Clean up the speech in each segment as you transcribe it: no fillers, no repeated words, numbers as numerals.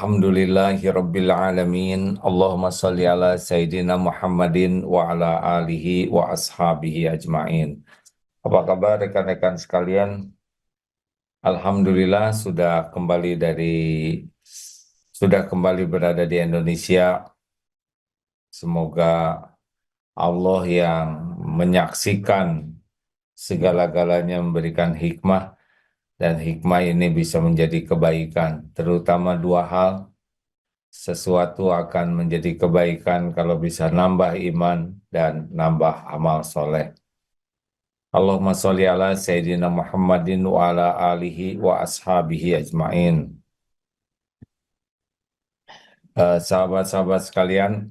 Alhamdulillahirabbil alamin. Allahumma shalli ala sayyidina Muhammadin wa ala alihi wa ashabihi ajmain. Apa kabar rekan-rekan sekalian? Alhamdulillah sudah kembali berada di Indonesia. Semoga Allah yang menyaksikan segala-galanya memberikan hikmah, dan hikmah ini bisa menjadi kebaikan, terutama dua hal. Sesuatu akan menjadi kebaikan kalau bisa nambah iman dan nambah amal soleh. Allahumma sholli ala Sayyidina Muhammadin wa ala alihi wa ashabihi ajmain. Sahabat-sahabat sekalian,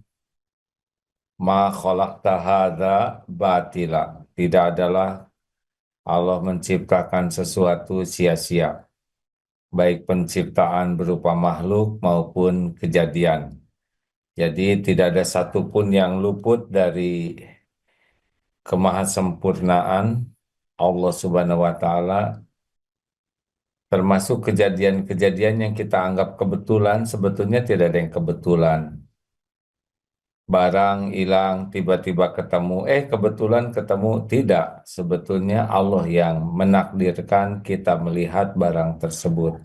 ma khalaqta hadza batila. Tidak adalah Allah menciptakan sesuatu sia-sia, baik penciptaan berupa makhluk maupun kejadian. Jadi tidak ada satupun yang luput dari kemahasempurnaan Allah Subhanahu wa Ta'ala, termasuk kejadian-kejadian yang kita anggap kebetulan. Sebetulnya tidak ada yang kebetulan. Barang hilang, tiba-tiba ketemu, kebetulan ketemu. Tidak, sebetulnya Allah yang menakdirkan kita melihat barang tersebut.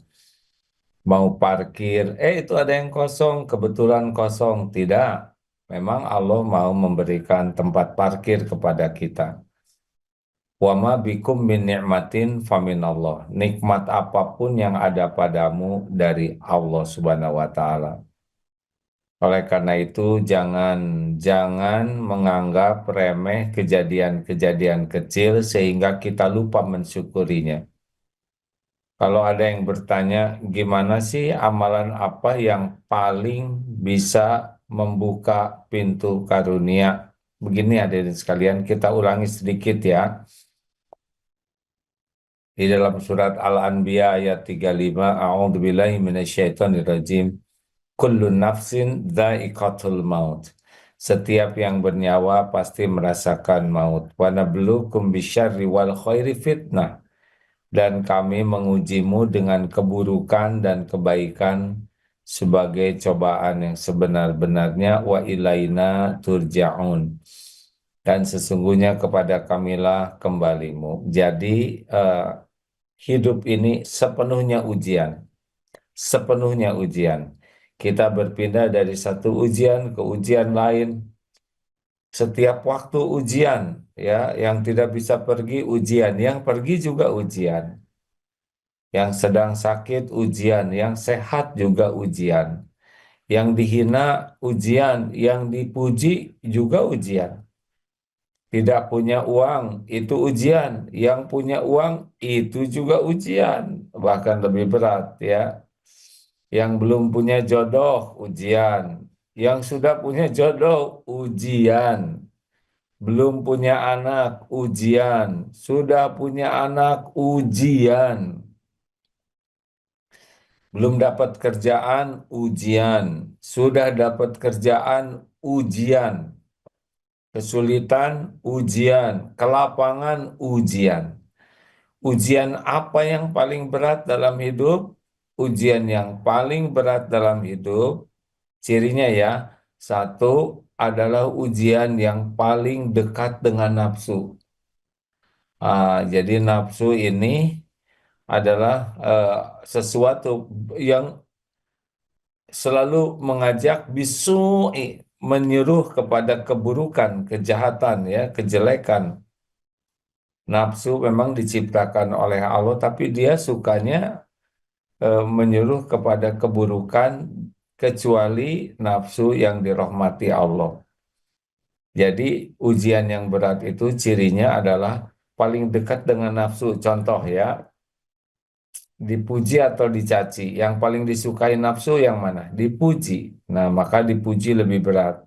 Mau parkir, itu ada yang kosong, kebetulan kosong. Tidak, memang Allah mau memberikan tempat parkir kepada kita. Wa ma bikum min ni'matin faminallah. Nikmat apapun yang ada padamu dari Allah Subhanahu wa Ta'ala. Oleh karena itu jangan menganggap remeh kejadian-kejadian kecil sehingga kita lupa mensyukurinya. Kalau ada yang bertanya, gimana sih amalan apa yang paling bisa membuka pintu karunia? Begini hadirin sekalian, kita ulangi sedikit ya. Di dalam surat Al-Anbiya ayat 35, A'udzubillahi minasyaitonirrajim. Kullu nafsin dha'iqatul maut. Setiap yang bernyawa pasti merasakan maut. Wa nabluukum bisyarri wal khairi fitnah. Dan kami mengujimu dengan keburukan dan kebaikan sebagai cobaan yang sebenar-benarnya. Wa ilaina turja'un. Dan sesungguhnya kepada kamilah kembalimu. Jadi hidup ini sepenuhnya ujian. Sepenuhnya ujian. Kita berpindah dari satu ujian ke ujian lain. Setiap waktu ujian, ya, yang tidak bisa pergi ujian, yang pergi juga ujian. Yang sedang sakit ujian, yang sehat juga ujian. Yang dihina ujian, yang dipuji juga ujian. Tidak punya uang, itu ujian. Yang punya uang, itu juga ujian. Bahkan lebih berat, ya. Yang belum punya jodoh, ujian. Yang sudah punya jodoh, ujian. Belum punya anak, ujian. Sudah punya anak, ujian. Belum dapat kerjaan, ujian. Sudah dapat kerjaan, ujian. Kesulitan, ujian. Kelapangan, ujian. Ujian apa yang paling berat dalam hidup? Ujian yang paling berat dalam hidup, cirinya ya, satu adalah ujian yang paling dekat dengan nafsu. Jadi nafsu ini adalah sesuatu yang selalu mengajak bisu'i, menyuruh kepada keburukan, kejahatan, ya, kejelekan. Nafsu memang diciptakan oleh Allah, tapi dia sukanya menyuruh kepada keburukan, kecuali nafsu yang dirahmati Allah. Jadi ujian yang berat itu cirinya adalah paling dekat dengan nafsu. Contoh ya, dipuji atau dicaci. Yang paling disukai nafsu yang mana? Dipuji. Nah, maka dipuji lebih berat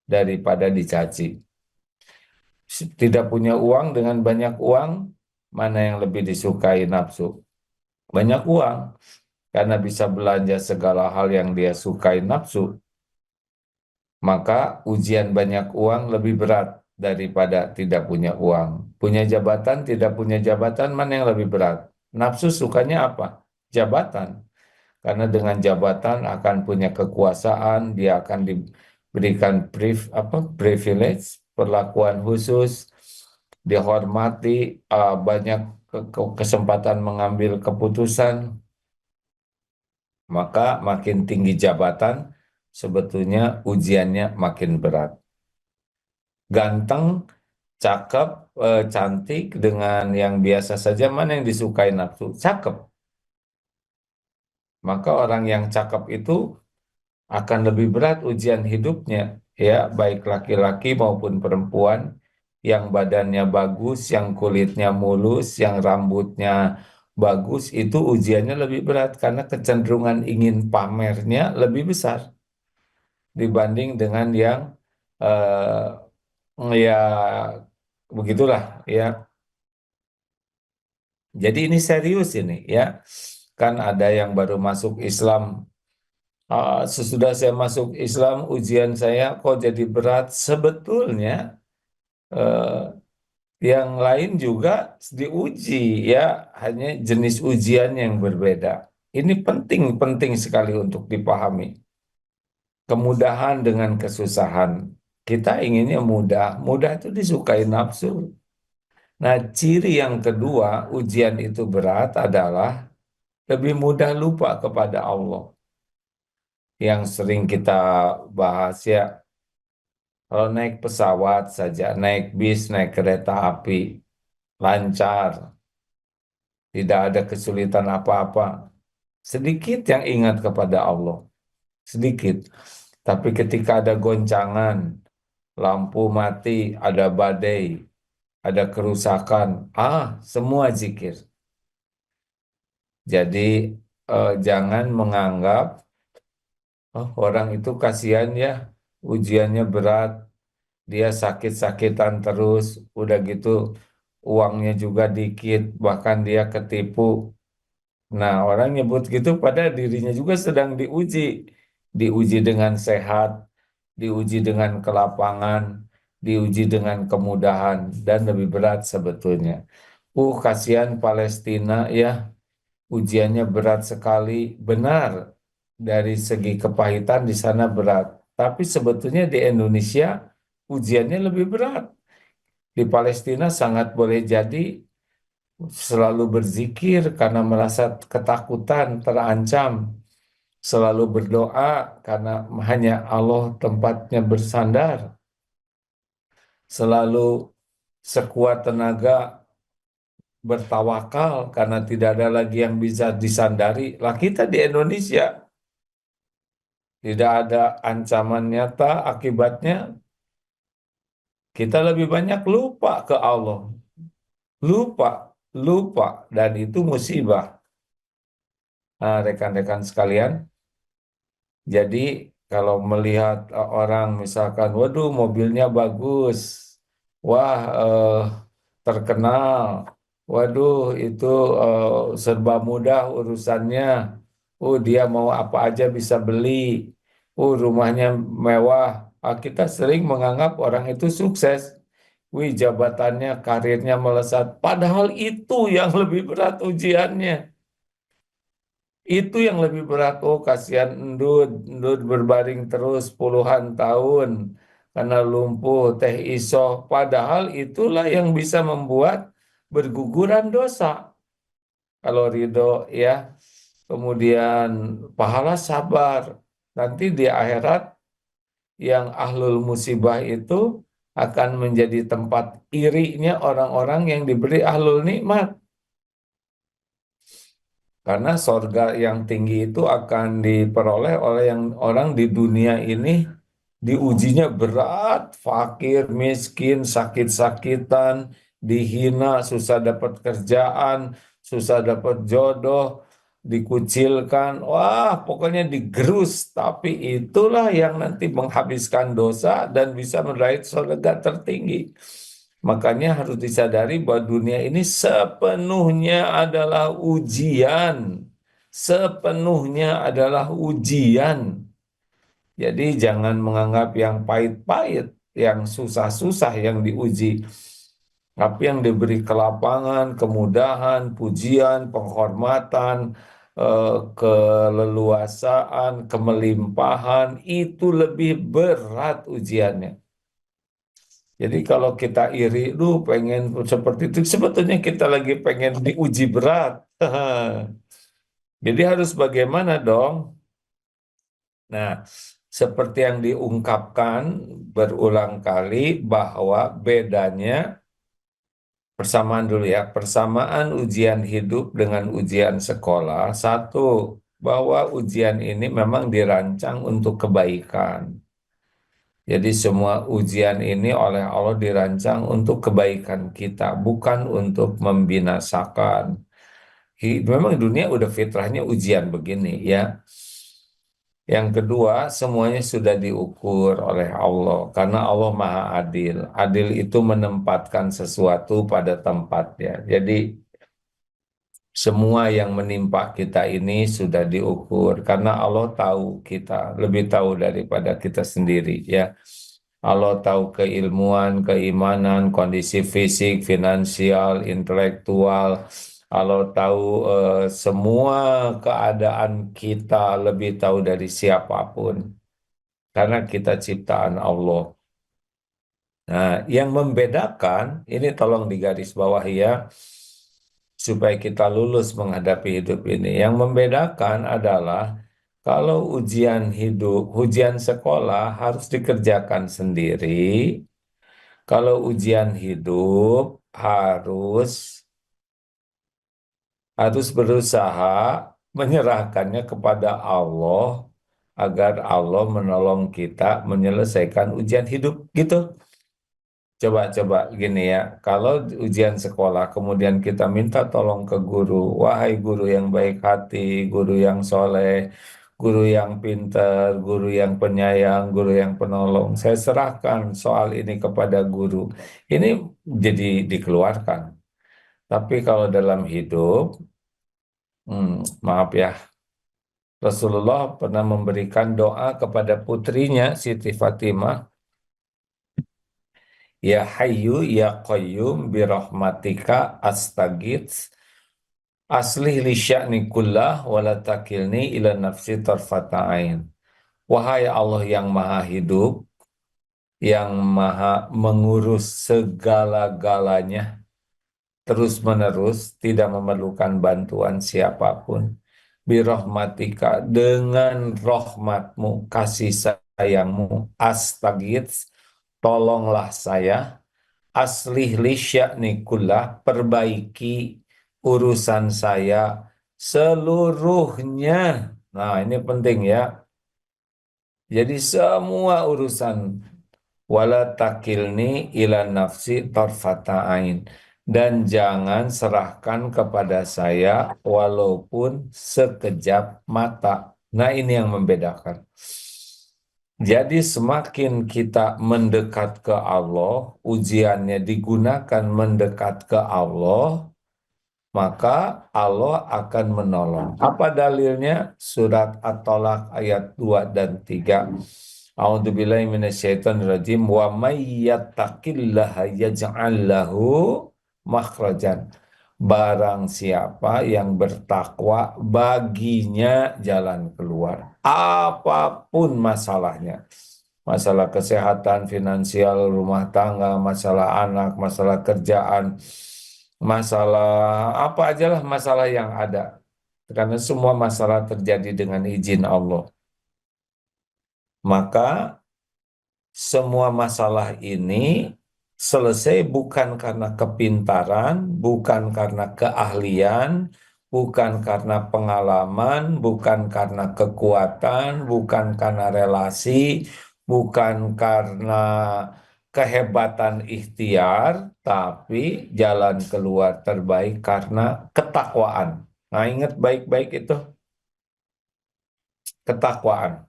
daripada dicaci. Tidak punya uang dengan banyak uang, mana yang lebih disukai nafsu? Banyak uang, karena bisa belanja segala hal yang dia sukai nafsu. Maka ujian banyak uang lebih berat daripada tidak punya uang. Punya jabatan, tidak punya jabatan, mana yang lebih berat? Nafsu sukanya apa? Jabatan. Karena dengan jabatan akan punya kekuasaan, dia akan diberikan privilege, perlakuan khusus, dihormati, banyak kesempatan mengambil keputusan. Maka makin tinggi jabatan, sebetulnya ujiannya makin berat. Ganteng, cakep, cantik dengan yang biasa saja, mana yang disukai nafsu? Cakep. Maka orang yang cakep itu akan lebih berat ujian hidupnya, ya, baik laki-laki maupun perempuan, yang badannya bagus, yang kulitnya mulus, yang rambutnya bagus, itu ujiannya lebih berat karena kecenderungan ingin pamernya lebih besar dibanding dengan yang ya begitulah ya. Jadi ini serius ini ya. Kan ada yang baru masuk Islam. Sesudah saya masuk Islam, ujian saya kok jadi berat. Sebetulnya eh, yang lain juga diuji ya, hanya jenis ujian yang berbeda. Ini penting sekali untuk dipahami. Kemudahan dengan kesusahan. Kita inginnya mudah, mudah itu disukai nafsu. Nah, ciri yang kedua, ujian itu berat adalah lebih mudah lupa kepada Allah. Yang sering kita bahas ya, kalau naik pesawat saja, naik bis, naik kereta api, lancar, tidak ada kesulitan apa-apa. Sedikit yang ingat kepada Allah, sedikit. Tapi ketika ada goncangan, lampu mati, ada badai, ada kerusakan, semua zikir. Jadi jangan menganggap, oh orang itu kasihan ya, ujiannya berat, dia sakit-sakitan terus, udah gitu uangnya juga dikit, bahkan dia ketipu. Nah, orang nyebut gitu pada dirinya juga sedang diuji. Diuji dengan sehat, diuji dengan kelapangan, diuji dengan kemudahan, dan lebih berat sebetulnya. Kasihan Palestina ya, ujiannya berat sekali. Benar, dari segi kepahitan di sana berat. Tapi sebetulnya di Indonesia ujiannya lebih berat. Di Palestina sangat boleh jadi selalu berzikir karena merasa ketakutan, terancam. Selalu berdoa karena hanya Allah tempatnya bersandar. Selalu sekuat tenaga bertawakal karena tidak ada lagi yang bisa disandari. Lah kita di Indonesia tidak ada ancaman nyata, akibatnya kita lebih banyak lupa ke Allah. Lupa, lupa, dan itu musibah. Nah, rekan-rekan sekalian, jadi kalau melihat orang misalkan, waduh mobilnya bagus, wah terkenal, waduh itu serba mudah urusannya, dia mau apa aja bisa beli, rumahnya mewah. Kita sering menganggap orang itu sukses, wih jabatannya, karirnya melesat, padahal itu yang lebih berat ujiannya. Itu yang lebih berat. Kasihan Endut, Endut berbaring terus puluhan tahun karena lumpuh, teh isoh. Padahal itulah yang bisa membuat berguguran dosa. Kalau ridho ya, kemudian pahala sabar. Nanti di akhirat yang ahlul musibah itu akan menjadi tempat irinya orang-orang yang diberi ahlul nikmat. Karena sorga yang tinggi itu akan diperoleh oleh yang orang di dunia ini diujinya berat, fakir, miskin, sakit-sakitan, dihina, susah dapat kerjaan, susah dapat jodoh, dikucilkan. Wah, pokoknya digerus. Tapi itulah yang nanti menghabiskan dosa dan bisa meraih surga tertinggi. Makanya harus disadari bahwa dunia ini sepenuhnya adalah ujian. Sepenuhnya adalah ujian. Jadi jangan menganggap yang pahit-pahit, yang susah-susah yang diuji. Tapi yang diberi kelapangan, kemudahan, pujian, penghormatan, keleluasaan, kemelimpahan, itu lebih berat ujiannya. Jadi kalau kita iri, pengen seperti itu, sebetulnya kita lagi pengen diuji berat. Jadi harus bagaimana dong? Nah, seperti yang diungkapkan berulang kali bahwa bedanya, persamaan dulu ya, persamaan ujian hidup dengan ujian sekolah. Satu, bahwa ujian ini memang dirancang untuk kebaikan. Jadi semua ujian ini oleh Allah dirancang untuk kebaikan kita, bukan untuk membinasakan. Memang dunia udah fitrahnya ujian begini ya. Yang kedua, semuanya sudah diukur oleh Allah karena Allah Maha Adil. Adil itu menempatkan sesuatu pada tempatnya. Jadi semua yang menimpa kita ini sudah diukur karena Allah tahu kita, lebih tahu daripada kita sendiri ya. Allah tahu keilmuan, keimanan, kondisi fisik, finansial, intelektual. Allah tahu semua keadaan kita, lebih tahu dari siapapun karena kita ciptaan Allah. Nah, yang membedakan ini tolong digarisbawahi ya, supaya kita lulus menghadapi hidup ini. Yang membedakan adalah kalau ujian hidup, ujian sekolah harus dikerjakan sendiri. Kalau ujian hidup harus berusaha menyerahkannya kepada Allah agar Allah menolong kita menyelesaikan ujian hidup gitu. Coba-coba gini ya, kalau ujian sekolah kemudian kita minta tolong ke guru, wahai guru yang baik hati, guru yang soleh, guru yang pintar, guru yang penyayang, guru yang penolong, saya serahkan soal ini kepada guru. Ini jadi dikeluarkan. Tapi kalau dalam hidup, maaf ya, Rasulullah pernah memberikan doa kepada putrinya Siti Fatimah, Ya Hayyu Ya Qayyum birahmatika astagits aslih li sya'ni kullah wala takilni ila nafsi tarfata'ain. Wahai Allah yang maha hidup, yang maha mengurus segala-galanya, terus-menerus, tidak memerlukan bantuan siapapun. Birahmatika, dengan rahmatmu, kasih sayangmu, astagits, tolonglah saya, aslih li sya'ni kullah, perbaiki urusan saya seluruhnya. Nah, ini penting ya. Jadi semua urusan, wala takilni ila nafsi tarfata ain, dan jangan serahkan kepada saya walaupun sekejap mata. Nah, ini yang membedakan. Jadi semakin kita mendekat ke Allah, ujiannya digunakan mendekat ke Allah, maka Allah akan menolong. Apa dalilnya? Surat At-Tolak ayat 2 dan 3. A'udzubillahi minasyaitonirrajim, wa may yattaqillaha yaj'al lahu makhrajan. Barang siapa yang bertakwa, baginya jalan keluar. Apapun masalahnya. Masalah kesehatan, finansial, rumah tangga, masalah anak, masalah kerjaan, masalah apa aja lah masalah yang ada. Karena semua masalah terjadi dengan izin Allah. Maka semua masalah ini selesai bukan karena kepintaran, bukan karena keahlian, bukan karena pengalaman, bukan karena kekuatan, bukan karena relasi, bukan karena kehebatan ikhtiar, tapi jalan keluar terbaik karena ketakwaan. Nah, ingat baik-baik itu, ketakwaan.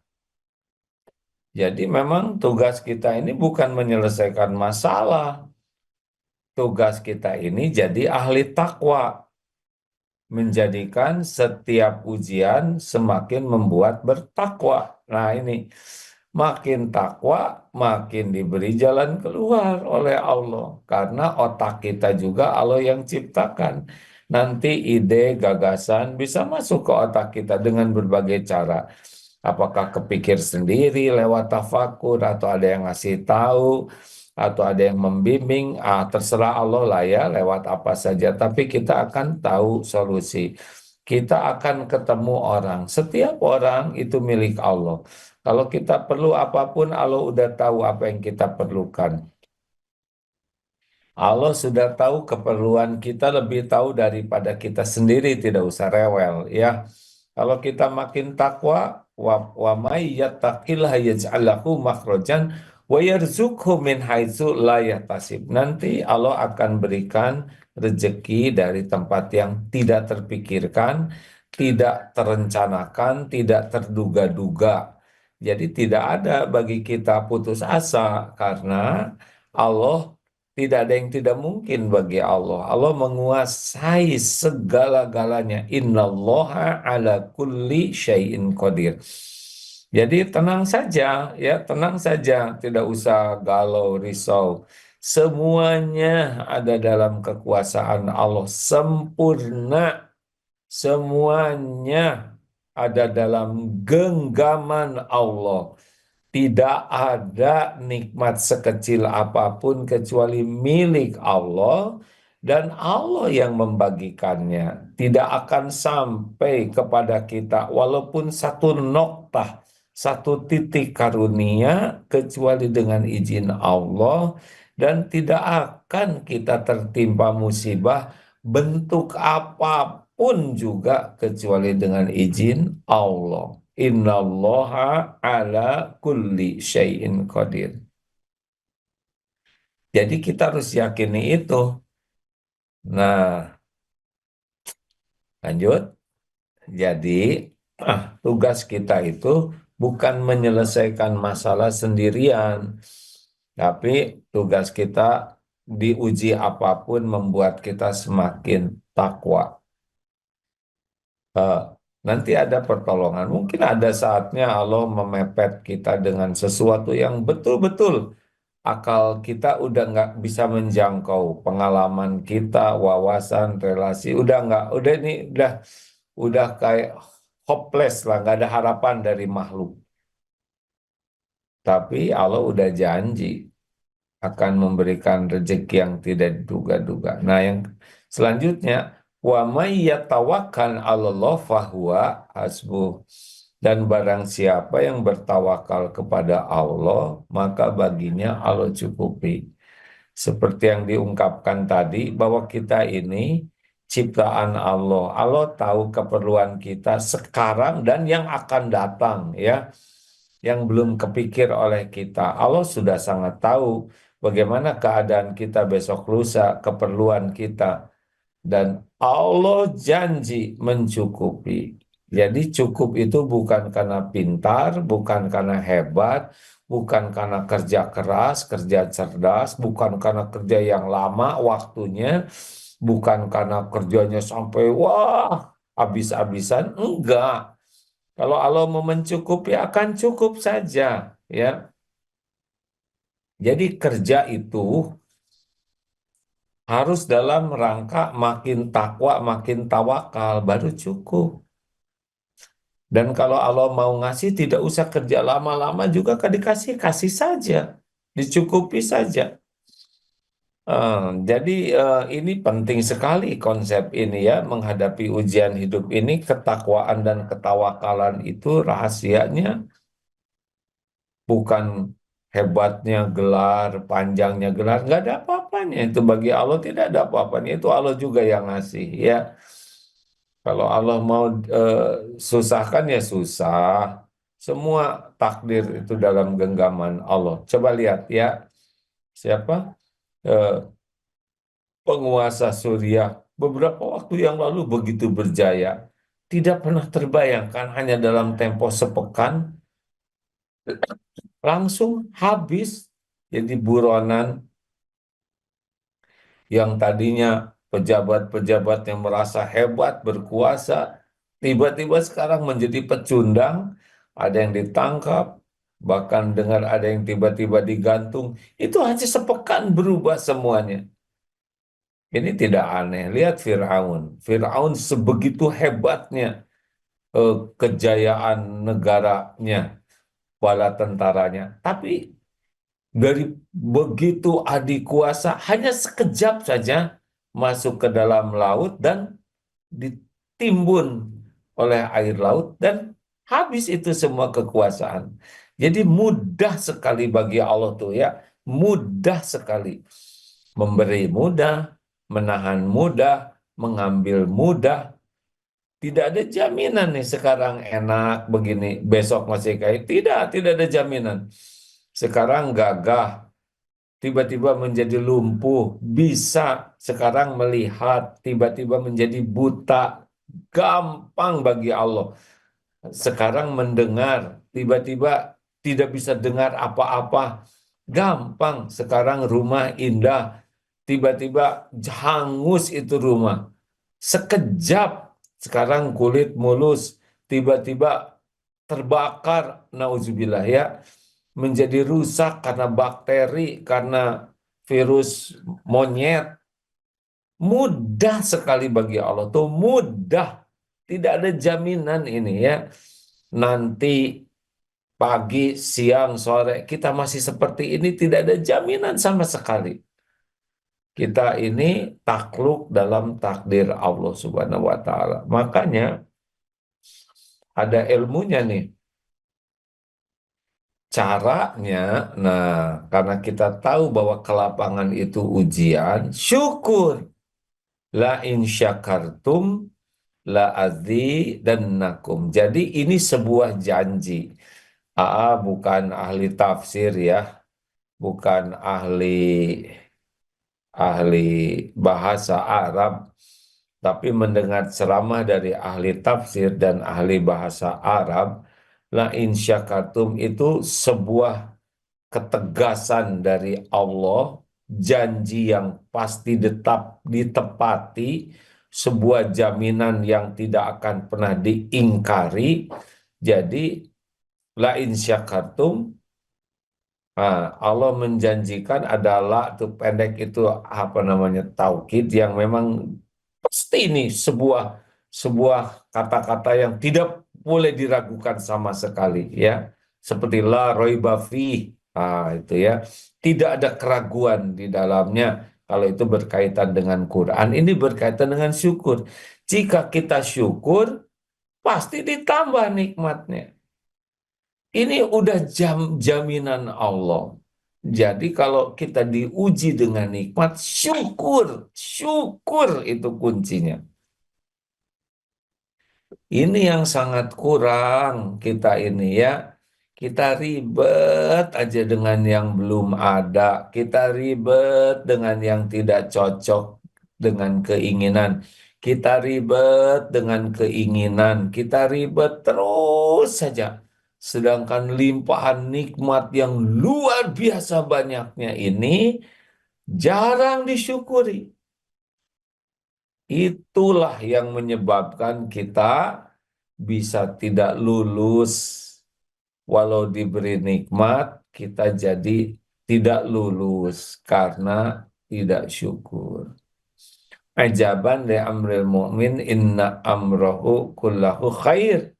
Jadi memang tugas kita ini bukan menyelesaikan masalah. Tugas kita ini jadi ahli takwa. Menjadikan setiap ujian semakin membuat bertakwa. Nah ini, makin takwa, makin diberi jalan keluar oleh Allah. Karena otak kita juga Allah yang ciptakan. nanti ide, gagasan bisa masuk ke otak kita dengan berbagai cara. Apakah kepikir sendiri lewat tafakur, atau ada yang ngasih tahu, atau ada yang membimbing, terserah Allah lah ya, lewat apa saja. Tapi kita akan tahu solusi. Kita akan ketemu orang. Setiap orang itu milik Allah. Kalau kita perlu apapun, Allah udah tahu apa yang kita perlukan. Allah sudah tahu keperluan kita, lebih tahu daripada kita sendiri, tidak usah rewel ya. Kalau kita makin takwa, wa may yattaqillah yaj'al lahu makhrajan wa yarzuqhu min haitsu la yahtasib. Nanti Allah akan berikan rezeki dari tempat yang tidak terpikirkan, tidak terencanakan, tidak terduga-duga. Jadi tidak ada bagi kita putus asa, karena Allah, tidak ada yang tidak mungkin bagi Allah. Allah menguasai segala-galanya. Innallaha ala kulli syai'in qadir. Jadi tenang saja, ya tenang saja, tidak usah galau, risau. Semuanya ada dalam kekuasaan Allah, sempurna. Semuanya ada dalam genggaman Allah. Tidak ada nikmat sekecil apapun kecuali milik Allah, dan Allah yang membagikannya. Tidak akan sampai kepada kita walaupun satu noktah, satu titik karunia, kecuali dengan izin Allah, dan tidak akan kita tertimpa musibah bentuk apapun juga kecuali dengan izin Allah. Innallaha ala kulli syai'in qadir. Jadi kita harus yakini itu. Nah, lanjut. Jadi, tugas kita itu bukan menyelesaikan masalah sendirian, tapi tugas kita diuji apapun membuat kita semakin takwa. Eh, Nanti ada pertolongan. Mungkin ada saatnya Allah memepet kita dengan sesuatu yang betul-betul akal kita udah nggak bisa menjangkau, pengalaman kita, wawasan, relasi udah nggak, udah kayak hopeless lah, nggak ada harapan dari makhluk. Tapi Allah udah janji akan memberikan rezeki yang tidak diduga-duga. Nah, yang selanjutnya, wa may yatawakkal 'alallah fahuwa hasbuh. Dan barang siapa yang bertawakal kepada Allah, maka baginya Allah cukupi. Seperti yang diungkapkan tadi, bahwa kita ini ciptaan Allah. Allah tahu keperluan kita sekarang dan yang akan datang, ya, yang belum kepikir oleh kita. Allah sudah sangat tahu bagaimana keadaan kita besok lusa, keperluan kita. Dan Allah janji mencukupi. Jadi cukup itu bukan karena pintar, bukan karena hebat, bukan karena kerja keras, kerja cerdas, bukan karena kerja yang lama waktunya, bukan karena kerjanya sampai wah habis-habisan, enggak. Kalau Allah mau mencukupi, akan cukup saja, ya. Jadi kerja itu harus dalam rangka makin takwa, makin tawakal, baru cukup. Dan kalau Allah mau ngasih, tidak usah kerja lama-lama juga, kan dikasih, kasih saja, dicukupi saja. Jadi ini penting sekali konsep ini ya, menghadapi ujian hidup ini. Ketakwaan dan ketawakalan itu rahasianya bukan hebatnya gelar, panjangnya gelar, nggak ada apa-apanya. Itu bagi Allah tidak ada apa-apanya. Itu Allah juga yang ngasih ya. Kalau Allah mau susahkan ya susah. Semua takdir itu dalam genggaman Allah. Coba lihat ya, siapa eh, penguasa Suriah beberapa waktu yang lalu begitu berjaya. Tidak pernah terbayangkan hanya dalam tempo sepekan langsung habis. Jadi buronan yang tadinya pejabat-pejabat yang merasa hebat, berkuasa, tiba-tiba sekarang menjadi pecundang, ada yang ditangkap, bahkan dengar ada yang tiba-tiba digantung. Itu hanya sepekan berubah semuanya. Ini tidak aneh. Lihat Fir'aun. Fir'aun sebegitu hebatnya kejayaan negaranya, bala tentaranya. Tapi dari begitu adik kuasa, hanya sekejap saja masuk ke dalam laut dan ditimbun oleh air laut dan habis itu semua kekuasaan. Jadi mudah sekali bagi Allah tuh ya, mudah sekali. Memberi mudah, menahan mudah, mengambil mudah. Tidak ada jaminan nih sekarang enak begini, besok masih kayak. Tidak ada jaminan. Sekarang gagah, tiba-tiba menjadi lumpuh, bisa sekarang melihat, tiba-tiba menjadi buta, gampang bagi Allah. Sekarang mendengar, tiba-tiba tidak bisa dengar apa-apa, gampang. Sekarang rumah indah, tiba-tiba hangus itu rumah. Sekejap, sekarang kulit mulus, tiba-tiba terbakar, nauzubillah ya, menjadi rusak karena bakteri, karena virus monyet. Mudah sekali bagi Allah tuh, mudah. Tidak ada jaminan ini ya. Nanti pagi, siang, sore kita masih seperti ini, tidak ada jaminan sama sekali. Kita ini takluk dalam takdir Allah Subhanahu wa taala. Makanya ada ilmunya nih. Caranya, nah, karena kita tahu bahwa kelapangan itu ujian, syukur. La in syakartum la dan nakum. Jadi ini sebuah janji. Bukan ahli tafsir ya, bukan ahli ahli bahasa Arab, tapi mendengar ceramah dari ahli tafsir dan ahli bahasa Arab, la in syakartum itu sebuah ketegasan dari Allah, janji yang pasti tetap ditepati, sebuah jaminan yang tidak akan pernah diingkari. Jadi la in syakartum, Allah menjanjikan adalah tuh pendek itu apa namanya taukid yang memang pasti ini sebuah kata-kata yang tidak boleh diragukan sama sekali ya, seperti la roiba fih, itu ya, tidak ada keraguan di dalamnya. Kalau itu berkaitan dengan Quran, ini berkaitan dengan syukur. Jika kita syukur, pasti ditambah nikmatnya. Ini udah jaminan Allah. Jadi kalau kita diuji dengan nikmat, syukur, syukur itu kuncinya. Ini yang sangat kurang kita ini ya. Kita ribet aja dengan yang belum ada. Kita ribet dengan yang tidak cocok dengan keinginan. Kita ribet dengan keinginan. Kita ribet terus saja. Sedangkan limpahan nikmat yang luar biasa banyaknya ini jarang disyukuri. Itulah yang menyebabkan kita bisa tidak lulus. Walau diberi nikmat, kita jadi tidak lulus karena tidak syukur. Ajaban li amril mu'min inna amrohu kullahu khair.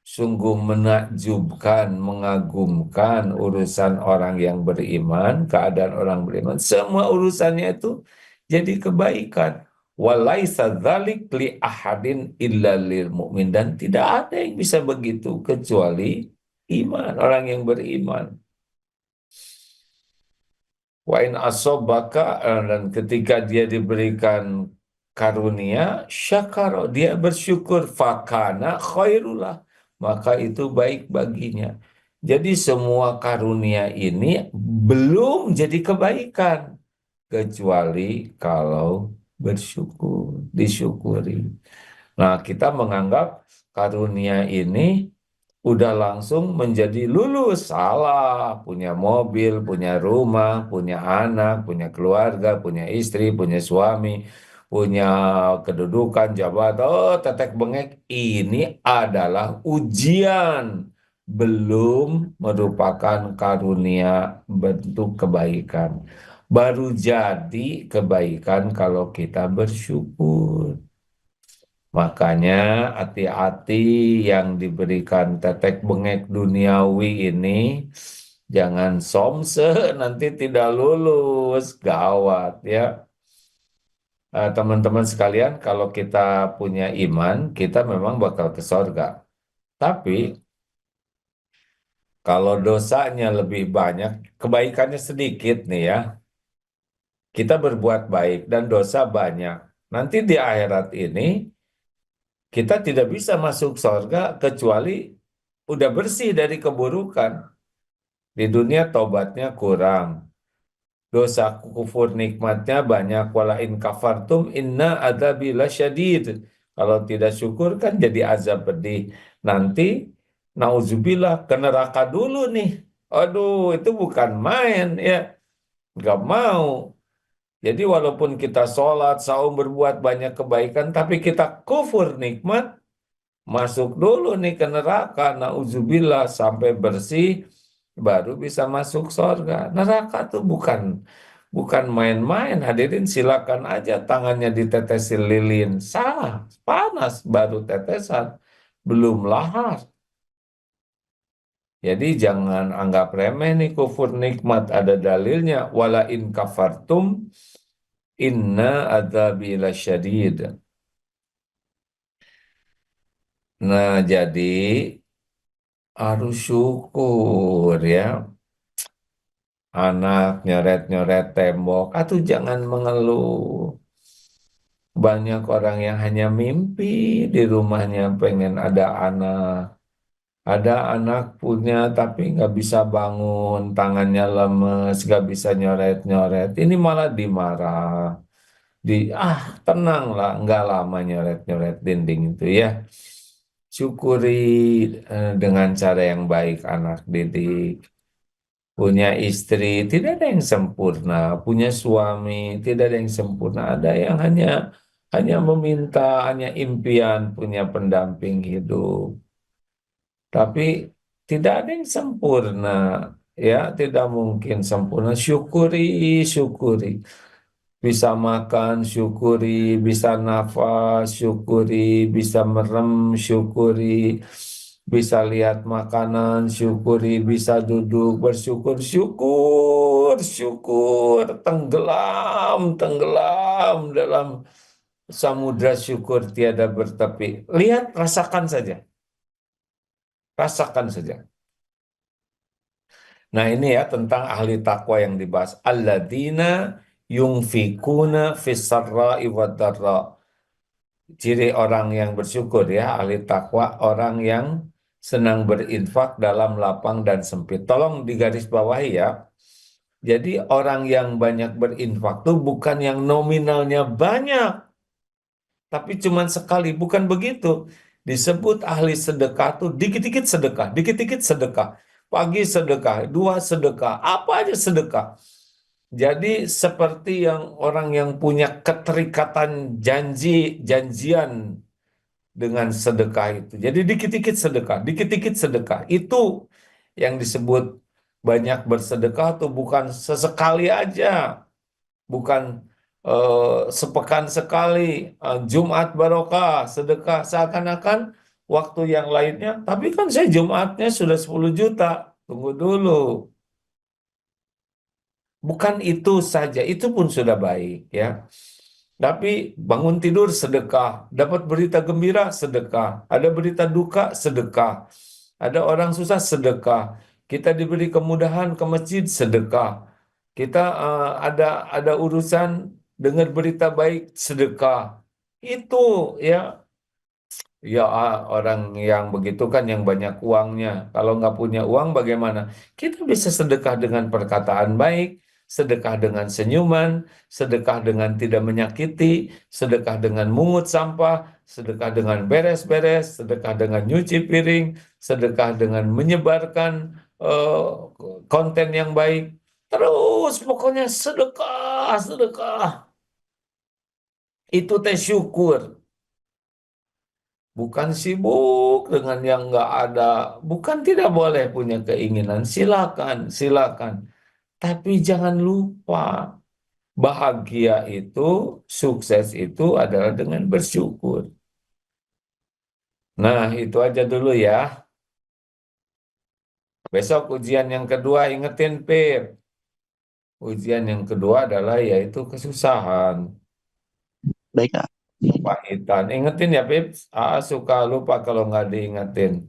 Sungguh menakjubkan, mengagumkan urusan orang yang beriman, keadaan orang beriman. Semua urusannya itu jadi kebaikan. Walaisa dzalik li ahadin illa lil mu'min, dan tidak ada yang bisa begitu kecuali iman, orang yang beriman. Wa in asobaka, dan ketika dia diberikan karunia, syakaro, dia bersyukur, fakana khairulah, maka itu baik baginya. Jadi semua karunia ini belum jadi kebaikan kecuali kalau bersyukur, disyukuri. Nah, kita menganggap karunia ini udah langsung menjadi lulus. Salah, punya mobil, punya rumah, punya anak, punya keluarga, punya istri, punya suami, punya kedudukan, jabatan, tetek bengek. Ini adalah ujian, belum merupakan karunia bentuk kebaikan. Baru jadi kebaikan kalau kita bersyukur. Makanya hati-hati yang diberikan tetek bengek duniawi ini, jangan somse nanti tidak lulus, gawat ya. Teman-teman sekalian, kalau kita punya iman, kita memang bakal ke sorga. Tapi kalau dosanya lebih banyak, kebaikannya sedikit nih ya, kita berbuat baik dan dosa banyak. Nanti di akhirat ini, kita tidak bisa masuk sorga kecuali udah bersih dari keburukan. Di dunia tobatnya kurang, dosa kufur nikmatnya banyak. Wala in kafartum inna adzabi lasyadid. Kalau tidak syukur kan jadi azab pedih. Nanti nauzubillah ke neraka dulu nih. Aduh, itu bukan main ya. Nggak mau. Jadi walaupun kita sholat, saum, berbuat banyak kebaikan, tapi kita kufur nikmat, masuk dulu nih ke neraka, nauzubillah, sampai bersih, baru bisa masuk surga. Neraka tuh bukan main-main. Hadirin silakan aja tangannya ditetesin lilin, salah, panas baru tetesan, belum lahar. Jadi jangan anggap remeh nih kufur nikmat, ada dalilnya. Wala in kafartum inna adzabi lasyadid. Nah, jadi harus syukur ya. Anak nyoret-nyoret tembok, atau jangan mengeluh. Banyak orang yang hanya mimpi di rumahnya pengen ada anak. Ada anak punya tapi nggak bisa bangun, tangannya lemes, nggak bisa nyoret-nyoret. Ini malah dimarah. Tenanglah, nggak lama nyoret-nyoret dinding itu ya. Syukuri dengan cara yang baik anak didik. Punya istri, tidak ada yang sempurna. Punya suami, tidak ada yang sempurna. Ada yang hanya meminta, hanya impian punya pendamping hidup. Tapi tidak ada yang sempurna. Ya, tidak mungkin sempurna. Syukuri, syukuri. Bisa makan, syukuri. Bisa nafas, syukuri. Bisa merem, syukuri. Bisa lihat makanan, syukuri. Bisa duduk, bersyukur. Syukur, syukur. Tenggelam, tenggelam dalam samudra syukur tiada bertepi. Lihat, rasakan saja. Rasakan saja. Nah ini ya tentang ahli takwa yang dibahas. Alladzina yungfikuna fis-sarra'i wad-dharra. Ciri orang yang bersyukur ya, ahli takwa, orang yang senang berinfak dalam lapang dan sempit. Tolong digarisbawahi ya. Jadi orang yang banyak berinfak tuh bukan yang nominalnya banyak, tapi cuman sekali. Bukan begitu. Disebut ahli sedekah tuh dikit-dikit sedekah, dikit-dikit sedekah. Pagi sedekah, dua sedekah, apa aja sedekah. Jadi seperti yang orang yang punya keterikatan janjian dengan sedekah itu. Jadi dikit-dikit sedekah, dikit-dikit sedekah. Itu yang disebut banyak bersedekah tuh bukan sesekali aja, bukan sepekan sekali, Jumat barokah, sedekah seakan-akan waktu yang lainnya. Tapi kan saya Jumatnya sudah 10 juta. Tunggu dulu. Bukan itu saja, itu pun sudah baik ya. Tapi bangun tidur sedekah, dapat berita gembira sedekah, ada berita duka sedekah, ada orang susah sedekah, kita diberi kemudahan ke masjid sedekah, kita ada urusan dengar berita baik sedekah. Itu ya. Ya, orang yang begitu kan yang banyak uangnya. Kalau nggak punya uang bagaimana? Kita bisa sedekah dengan perkataan baik, sedekah dengan senyuman, sedekah dengan tidak menyakiti, sedekah dengan mungut sampah, sedekah dengan beres-beres, sedekah dengan nyuci piring, sedekah dengan menyebarkan eh, konten yang baik. Terus pokoknya sedekah, sedekah. Itu teh syukur. Bukan sibuk dengan yang nggak ada. Bukan tidak boleh punya keinginan. Silakan, silakan. Tapi jangan lupa, bahagia itu, sukses itu adalah dengan bersyukur. Nah, itu aja dulu ya. Besok ujian yang kedua, ingetin Pip. Ujian yang kedua adalah yaitu kesusahan, Baik, A. kepahitan. Ingetin ya Pip, suka lupa kalau nggak diingetin.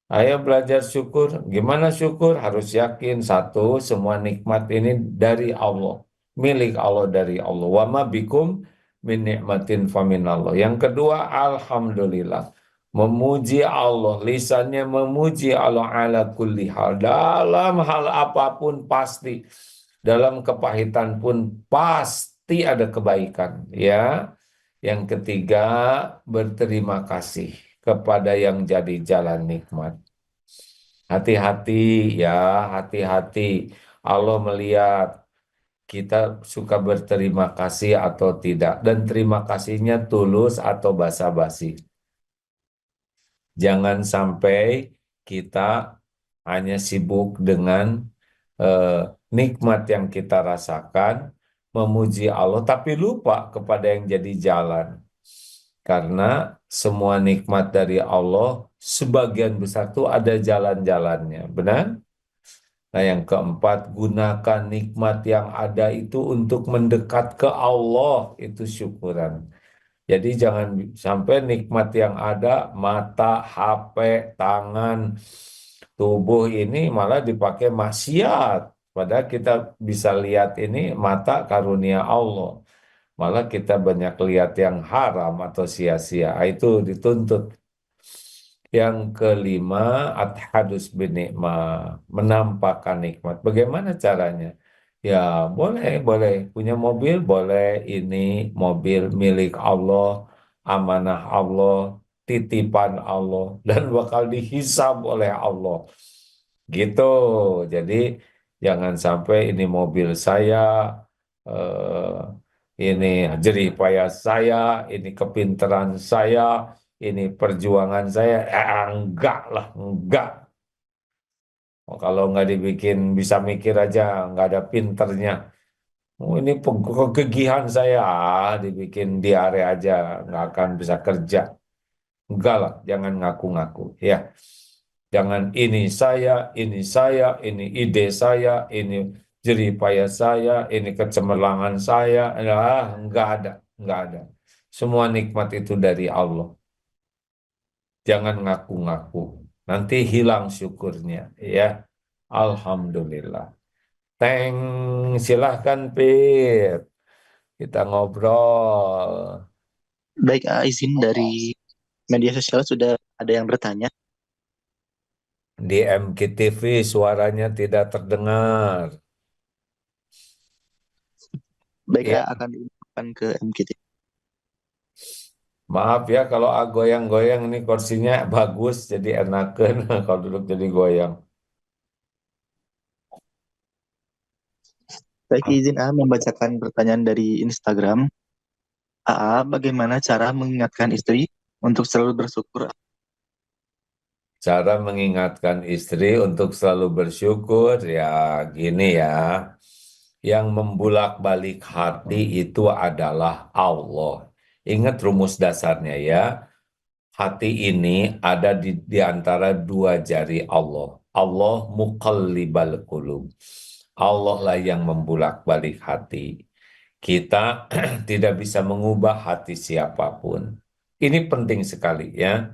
Ayo belajar syukur. Gimana syukur? Harus yakin satu, semua nikmat ini dari Allah. Milik Allah, dari Allah. Wa ma bikum min nikmatin faminallah. Yang kedua, alhamdulillah. Memuji Allah. Lisannya memuji Allah ala kulli hal. Dalam hal apapun pasti. Dalam kepahitan pun pasti ada kebaikan. Ya. Yang ketiga, berterima kasih kepada yang jadi jalan nikmat. Hati-hati ya, hati-hati. Allah melihat kita suka berterima kasih atau tidak. Dan terima kasihnya tulus atau basa-basi. Jangan sampai kita hanya sibuk dengan eh, nikmat yang kita rasakan, memuji Allah, tapi lupa kepada yang jadi jalan. Karena semua nikmat dari Allah, sebagian besar itu ada jalan-jalannya. Benar? Nah, yang keempat, gunakan nikmat yang ada itu untuk mendekat ke Allah, itu syukuran. Jadi jangan sampai nikmat yang ada, mata, HP, tangan, tubuh ini malah dipakai maksiat. Padahal kita bisa lihat ini mata karunia Allah. Malah kita banyak lihat yang haram atau sia-sia. Itu dituntut. Yang kelima, at-hadus binikmah, menampakkan nikmat. Bagaimana caranya? Ya, boleh. Punya mobil, boleh. Ini mobil milik Allah, amanah Allah, titipan Allah, dan bakal dihisab oleh Allah. Gitu. Jadi, jangan sampai ini mobil saya, ini jerih payah saya, ini kepintaran saya, ini perjuangan saya. Enggak lah, enggak. Oh, kalau nggak dibikin bisa mikir aja, nggak ada pinternya. Oh, ini kegigihan saya, dibikin diare aja, nggak akan bisa kerja. Enggak lah, jangan ngaku-ngaku. Ya, jangan ini ide saya, ini jerih payah saya, ini kecemerlangan saya. Nggak ada. Semua nikmat itu dari Allah. Jangan ngaku-ngaku. Nanti hilang syukurnya. Ya, Alhamdulillah. Teng, silahkan Pit. Kita ngobrol. Baik, A. Izin dari media sosial sudah ada yang bertanya. Di MKTV suaranya tidak terdengar. Baik, A. Ya, Akan diinfokan ke MKT. maaf ya kalau goyang-goyang ini kursinya bagus jadi enakan kalau duduk jadi goyang. Baik, izin A membacakan pertanyaan dari Instagram. AA, bagaimana cara mengingatkan istri untuk selalu bersyukur? Cara mengingatkan istri untuk selalu bersyukur ya gini ya. Yang membulak-balik hati itu adalah Allah. Ingat rumus dasarnya ya. Hati ini ada di antara dua jari Allah. Allah muqallibal qulub. Allah lah yang membulak-balik hati. Kita tidak bisa mengubah hati siapapun. Ini penting sekali ya.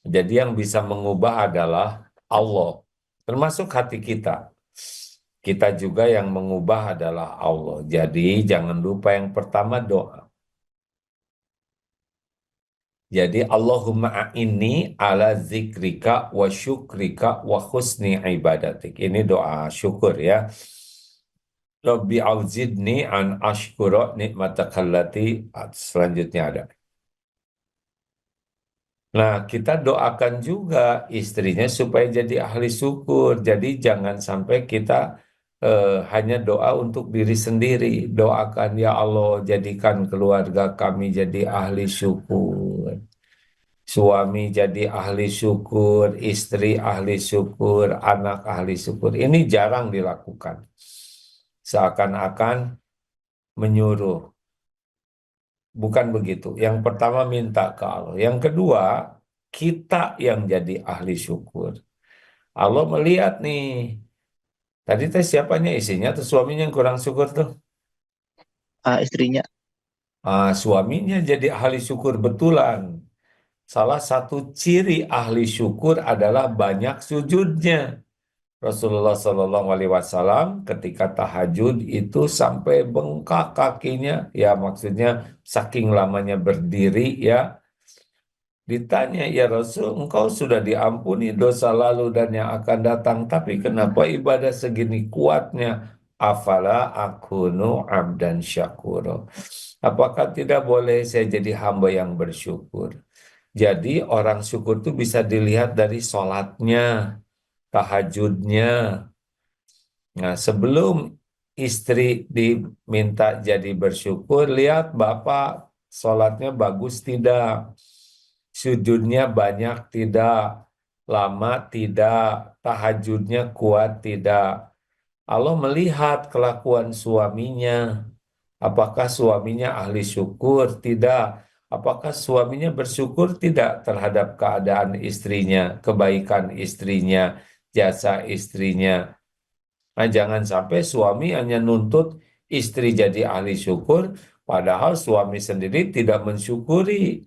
Jadi yang bisa mengubah adalah Allah, termasuk hati kita. Kita juga yang mengubah adalah Allah. Jadi jangan lupa yang pertama doa. Jadi Allahumma a'inni ala zikrika wa syukrika wa husni ibadatik. Ini doa syukur ya. Rabbi auzidni an ashkura nikmatakallati. Selanjutnya ada. Nah, kita doakan juga istrinya supaya jadi ahli syukur. Jadi jangan sampai kita hanya doa untuk diri sendiri. Doakan ya Allah, jadikan keluarga kami jadi ahli syukur. Suami jadi ahli syukur, istri ahli syukur, anak ahli syukur. Ini jarang dilakukan. Seakan-akan menyuruh. Bukan begitu. Yang pertama minta ke Allah. Yang kedua, kita yang jadi ahli syukur. Allah melihat nih. Tadi teh siapanya isinya atau suaminya yang kurang syukur tuh? Istrinya. Suaminya jadi ahli syukur betulan. Salah satu ciri ahli syukur adalah banyak sujudnya. Rasulullah Shallallahu Alaihi Wasallam ketika tahajud itu sampai bengkak kakinya, ya maksudnya saking lamanya berdiri ya. Ditanya, ya Rasul, engkau sudah diampuni dosa lalu dan yang akan datang, tapi kenapa ibadah segini kuatnya? Afala akunu abdan syakuro. Apakah tidak boleh saya jadi hamba yang bersyukur? Jadi orang syukur itu bisa dilihat dari sholatnya, tahajudnya. Nah, sebelum istri diminta jadi bersyukur, lihat bapak sholatnya bagus tidak, sujudnya banyak tidak, lama tidak, tahajudnya kuat tidak. Allah melihat kelakuan suaminya. Apakah suaminya ahli syukur? Tidak. Apakah suaminya bersyukur tidak terhadap keadaan istrinya, kebaikan istrinya, jasa istrinya? Nah, jangan sampai suami hanya nuntut istri jadi ahli syukur, padahal suami sendiri tidak mensyukuri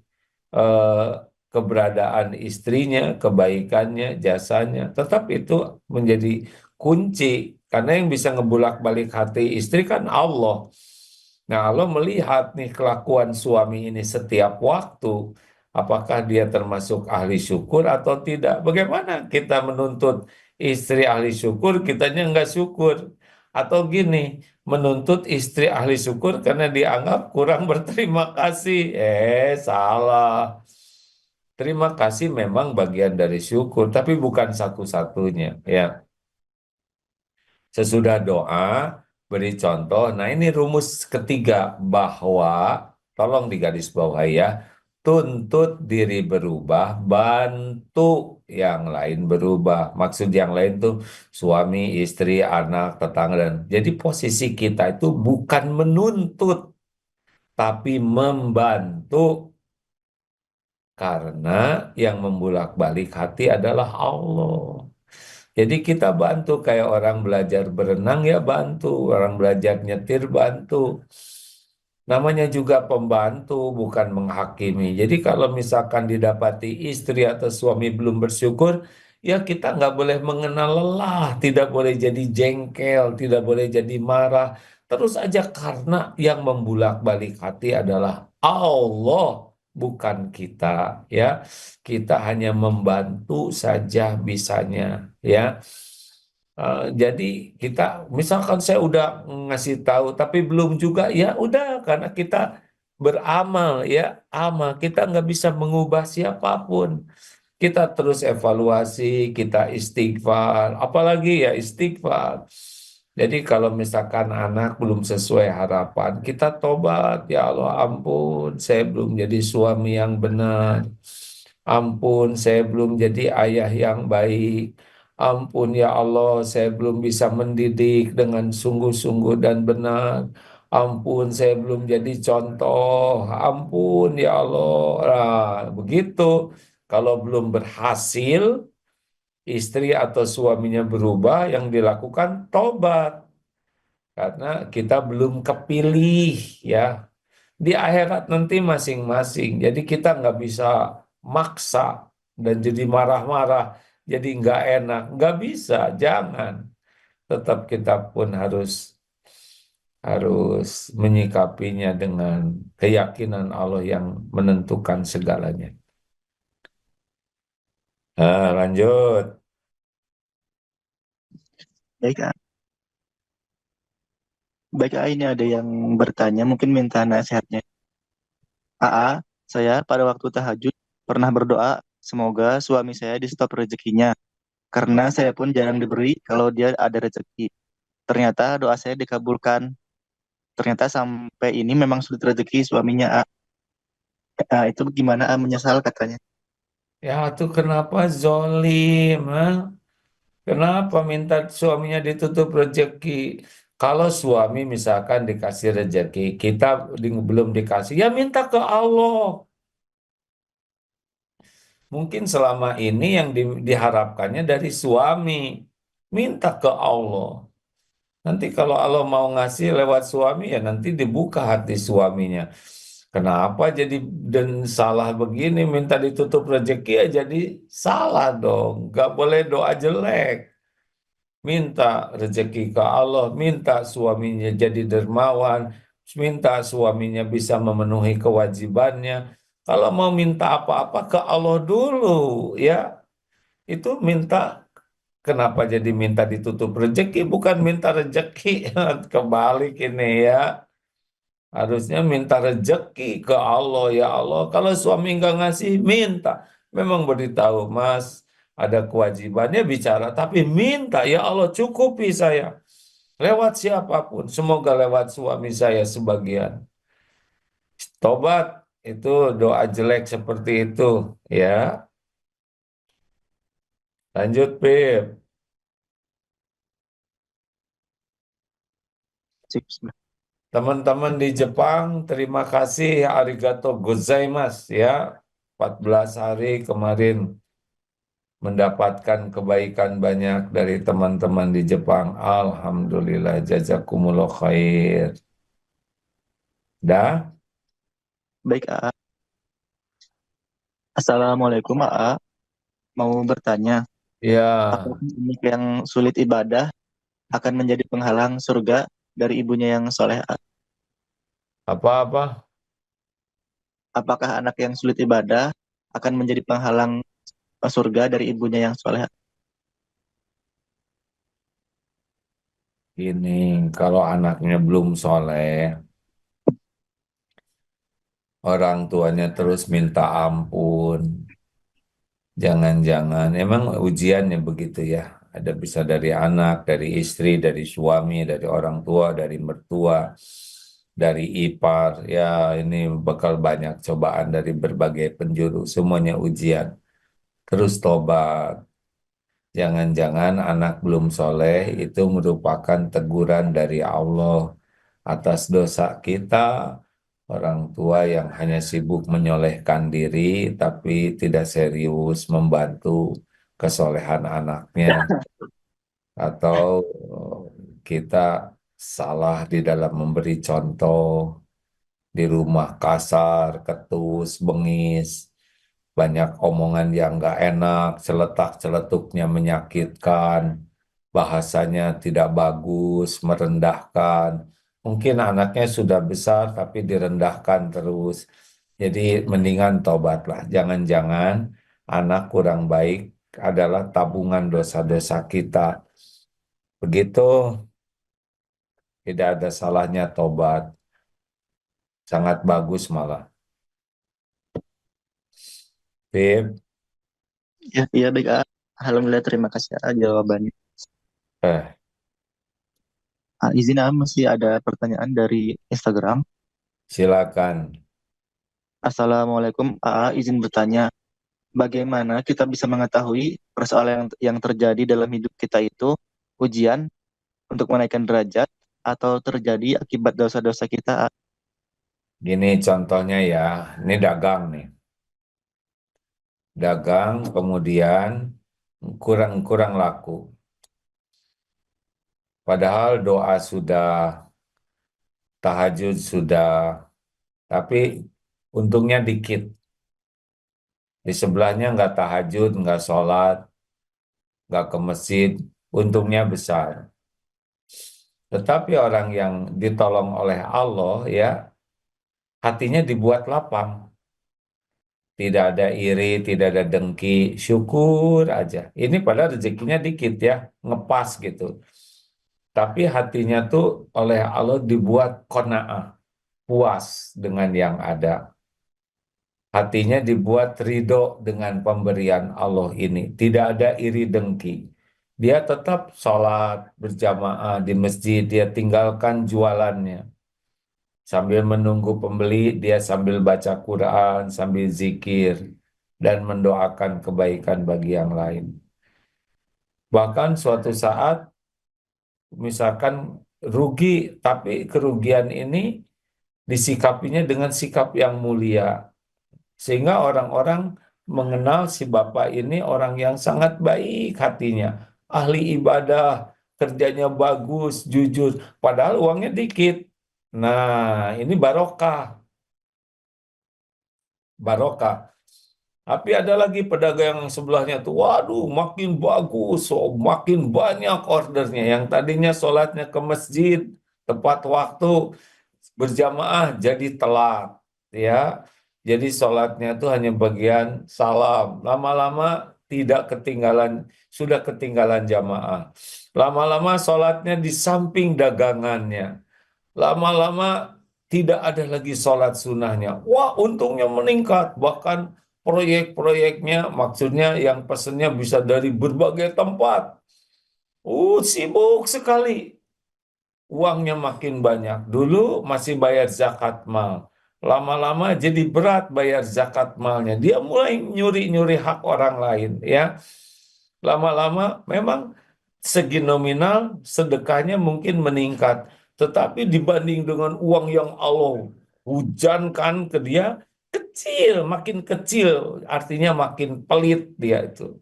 eh, keberadaan istrinya, kebaikannya, jasanya. Tetap itu menjadi kunci, karena yang bisa ngebulak-balik hati istri kan Allah. Nah, Allah melihat nih kelakuan suami ini setiap waktu, apakah dia termasuk ahli syukur atau tidak. Bagaimana kita menuntut istri ahli syukur, kitanya nggak syukur. Atau gini, menuntut istri ahli syukur karena dianggap kurang berterima kasih. Salah. Terima kasih memang bagian dari syukur, tapi bukan satu-satunya. Ya, sesudah doa, beri contoh. Nah, ini rumus ketiga bahwa, tolong digarisbawahi ya, tuntut diri berubah, bantu yang lain berubah. Maksud yang lain tuh suami, istri, anak, tetangga. Jadi posisi kita itu bukan menuntut, tapi membantu. Karena yang membulak-balik hati adalah Allah. Jadi kita bantu kayak orang belajar berenang ya bantu, orang belajar nyetir bantu. Namanya juga pembantu, bukan menghakimi. Jadi kalau misalkan didapati istri atau suami belum bersyukur, ya kita nggak boleh mengenal lelah, tidak boleh jadi jengkel, tidak boleh jadi marah. Terus aja karena yang membulak-balik hati adalah Allah, bukan kita. Ya, kita hanya membantu saja bisanya. Ya. Jadi kita, misalkan saya udah ngasih tahu, tapi belum juga, ya udah, karena kita beramal, ya amal, kita nggak bisa mengubah siapapun. Kita terus evaluasi, kita istighfar, apalagi ya istighfar. Jadi kalau misalkan anak belum sesuai harapan, kita tobat, ya Allah ampun, saya belum jadi suami yang benar. Ampun, saya belum jadi ayah yang baik. Ampun ya Allah, saya belum bisa mendidik dengan sungguh-sungguh dan benar. Ampun, saya belum jadi contoh. Ampun ya Allah. Nah, begitu. Kalau belum berhasil, istri atau suaminya berubah, yang dilakukan tobat. Karena kita belum kepilih ya. Di akhirat nanti masing-masing. Jadi kita nggak bisa maksa dan jadi marah-marah, jadi nggak enak. Nggak bisa, jangan. Tetap kita pun harus harus menyikapinya dengan keyakinan Allah yang menentukan segalanya. Lanjut. Baik, baik, ini ada yang bertanya, mungkin minta nasihatnya. Saya pada waktu tahajud pernah berdoa, semoga suami saya di stop rezekinya, karena saya pun jarang diberi kalau dia ada rezeki. Ternyata doa saya dikabulkan. Ternyata sampai ini memang sulit rezeki suaminya, itu gimana, menyesal katanya. Ya tuh kenapa zolim, ha? Kenapa minta suaminya ditutup rezeki? Kalau suami misalkan dikasih rezeki, kita belum dikasih, ya minta ke Allah. Mungkin selama ini yang diharapkannya dari suami, minta ke Allah. Nanti kalau Allah mau ngasih lewat suami, ya nanti dibuka hati suaminya. Kenapa jadi dan salah begini, minta ditutup rezeki ya jadi salah dong. Gak boleh doa jelek. Minta rezeki ke Allah, minta suaminya jadi dermawan, minta suaminya bisa memenuhi kewajibannya. Kalau mau minta apa-apa ke Allah dulu, ya. Itu minta, kenapa jadi minta ditutup rezeki, bukan minta rezeki. Kebalik ini ya. Harusnya minta rezeki ke Allah, ya Allah. Kalau suami nggak ngasih, minta. Memang beritahu, Mas, ada kewajibannya bicara, tapi minta, ya Allah cukupi saya. Lewat siapapun, semoga lewat suami saya sebagian. Tobat, itu doa jelek seperti itu, ya. Lanjut, Pip. Sip. Teman-teman di Jepang, terima kasih, arigato gozaimasu, ya. 14 hari kemarin mendapatkan kebaikan banyak dari teman-teman di Jepang. Alhamdulillah, jazakumullah khair. Dah? Baik, AA. Assalamualaikum, AA. Mau bertanya, apakah Ya, anak yang sulit ibadah akan menjadi penghalang surga dari ibunya yang soleh? AA? apa-apa? Apakah anak yang sulit ibadah akan menjadi penghalang surga dari ibunya yang soleh? Ini kalau anaknya belum soleh, orang tuanya terus minta ampun. Jangan-jangan, emang ujiannya begitu ya. Ada bisa dari anak, dari istri, dari suami, dari orang tua, dari mertua, dari ipar. Ya, ini bakal banyak cobaan dari berbagai penjuru. Semuanya ujian. Terus tobat. Jangan-jangan anak belum soleh itu merupakan teguran dari Allah atas dosa kita, orang tua yang hanya sibuk menyolehkan diri tapi tidak serius membantu kesolehan anaknya, atau kita salah di dalam memberi contoh, di rumah kasar, ketus, bengis, banyak omongan yang nggak enak, celetak-celetuknya menyakitkan, bahasanya tidak bagus, merendahkan. Mungkin anaknya sudah besar tapi direndahkan terus. Jadi mendingan tobatlah. Jangan-jangan anak kurang baik adalah tabungan dosa-dosa kita. Begitu, tidak ada salahnya tobat. Sangat bagus malah. Pip, Ya, iya baik, AA. Alhamdulillah, terima kasih AA jawabannya. eh, Izin AA, masih ada pertanyaan dari Instagram. silakan. Assalamualaikum, AA, izin bertanya, bagaimana kita bisa mengetahui persoalan yang terjadi dalam hidup kita itu ujian untuk menaikkan derajat atau terjadi akibat dosa-dosa kita? AA? Gini contohnya ya, ini dagang nih. Dagang kemudian kurang-kurang laku. Padahal doa sudah, tahajud sudah, tapi untungnya dikit. Di sebelahnya nggak tahajud, nggak sholat, nggak ke masjid, untungnya besar. Tetapi orang yang ditolong oleh Allah ya, hatinya dibuat lapang. Tidak ada iri, tidak ada dengki, syukur aja. Ini padahal rezekinya dikit ya, ngepas gitu. Tapi hatinya tuh oleh Allah dibuat qanaah, puas dengan yang ada. Hatinya dibuat ridho dengan pemberian Allah ini. Tidak ada iri dengki. Dia tetap sholat berjamaah di masjid, dia tinggalkan jualannya. Sambil menunggu pembeli, dia sambil baca Quran, sambil zikir. dan mendoakan kebaikan bagi yang lain. Bahkan suatu saat misalkan rugi, tapi kerugian ini disikapinya dengan sikap yang mulia. Sehingga orang-orang mengenal si bapak ini orang yang sangat baik hatinya, ahli ibadah, kerjanya bagus, jujur, padahal uangnya dikit. Nah, ini barokah, barokah. Tapi ada lagi pedagang yang sebelahnya tuh, waduh, makin bagus, oh, makin banyak ordernya. Yang tadinya sholatnya ke masjid tepat waktu, berjamaah jadi telat, ya. Jadi sholatnya itu hanya bagian salam. Lama-lama tidak ketinggalan, sudah ketinggalan jamaah. Lama-lama sholatnya di samping dagangannya. Lama-lama tidak ada lagi sholat sunnahnya. Wah, untungnya meningkat. Bahkan proyek-proyeknya, maksudnya yang pesennya bisa dari berbagai tempat. Sibuk sekali. Uangnya makin banyak. Dulu masih bayar zakat mal. Lama-lama jadi berat bayar zakat malnya. Dia mulai nyuri-nyuri hak orang lain, ya. Lama-lama memang segi nominal sedekahnya mungkin meningkat, tetapi dibanding dengan uang yang Allah hujankan ke dia, kecil, makin kecil, artinya makin pelit dia itu.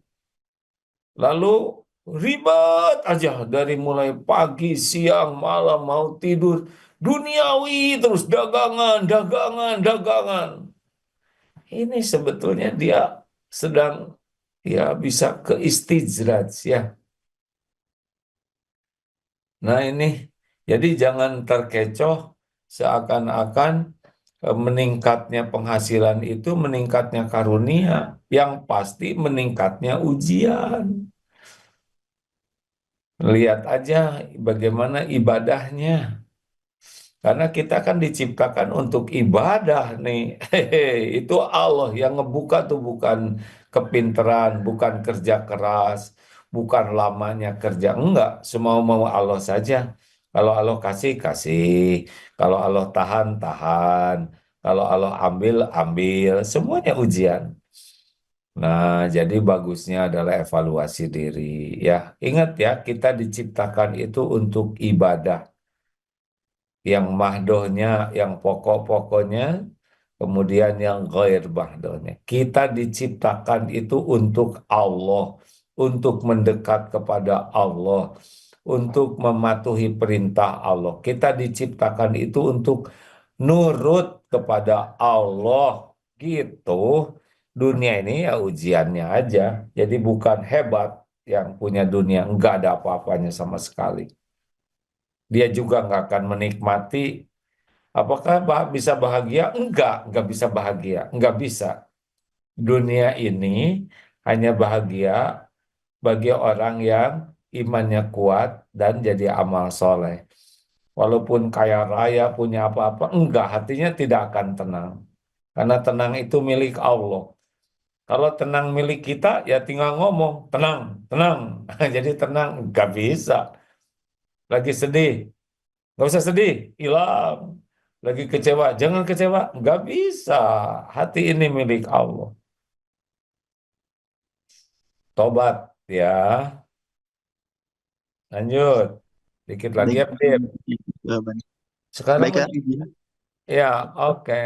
Lalu ribet aja dari mulai pagi, siang, malam, mau tidur. Duniawi terus, dagangan, dagangan, dagangan. Ini sebetulnya dia sedang ya bisa ke istijraj ya. Nah ini, jadi jangan terkecoh seakan-akan meningkatnya penghasilan itu meningkatnya karunia. Yang pasti meningkatnya ujian. Lihat aja bagaimana ibadahnya. Karena kita kan diciptakan untuk ibadah nih. Itu Allah yang ngebuka tuh, bukan kepinteran, bukan kerja keras, bukan lamanya kerja. Enggak, semau-mau Allah saja. Kalau Allah kasih, kasih. Kalau Allah tahan, tahan. Kalau Allah ambil, ambil. Semuanya ujian. Nah, jadi bagusnya adalah evaluasi diri. Ya, ingat ya, kita diciptakan itu untuk ibadah. Yang mahdohnya, yang pokok-pokoknya, kemudian yang ghair mahdohnya. Kita diciptakan itu untuk Allah, untuk mendekat kepada Allah, untuk mematuhi perintah Allah. Kita diciptakan itu untuk nurut kepada Allah, gitu. Dunia ini ya ujiannya aja. Jadi bukan hebat yang punya dunia, enggak ada apa-apanya sama sekali. Dia juga nggak akan menikmati. Apakah bisa bahagia? Enggak bisa bahagia, enggak bisa. Dunia ini hanya bahagia bagi orang yang imannya kuat dan jadi amal soleh. Walaupun kaya raya, punya apa-apa, enggak, hatinya tidak akan tenang. Karena tenang itu milik Allah. Kalau tenang milik kita, ya tinggal ngomong, tenang, tenang. Jadi tenang, enggak bisa. Lagi sedih, nggak usah sedih, hilang. Lagi kecewa, jangan kecewa. Nggak bisa. Hati ini milik Allah. Tobat ya. Lanjut. Dikit lagi Baik, ya, Pip. jawabannya. Sekarang Baik, Kak, lagi. izin. Ya, oke.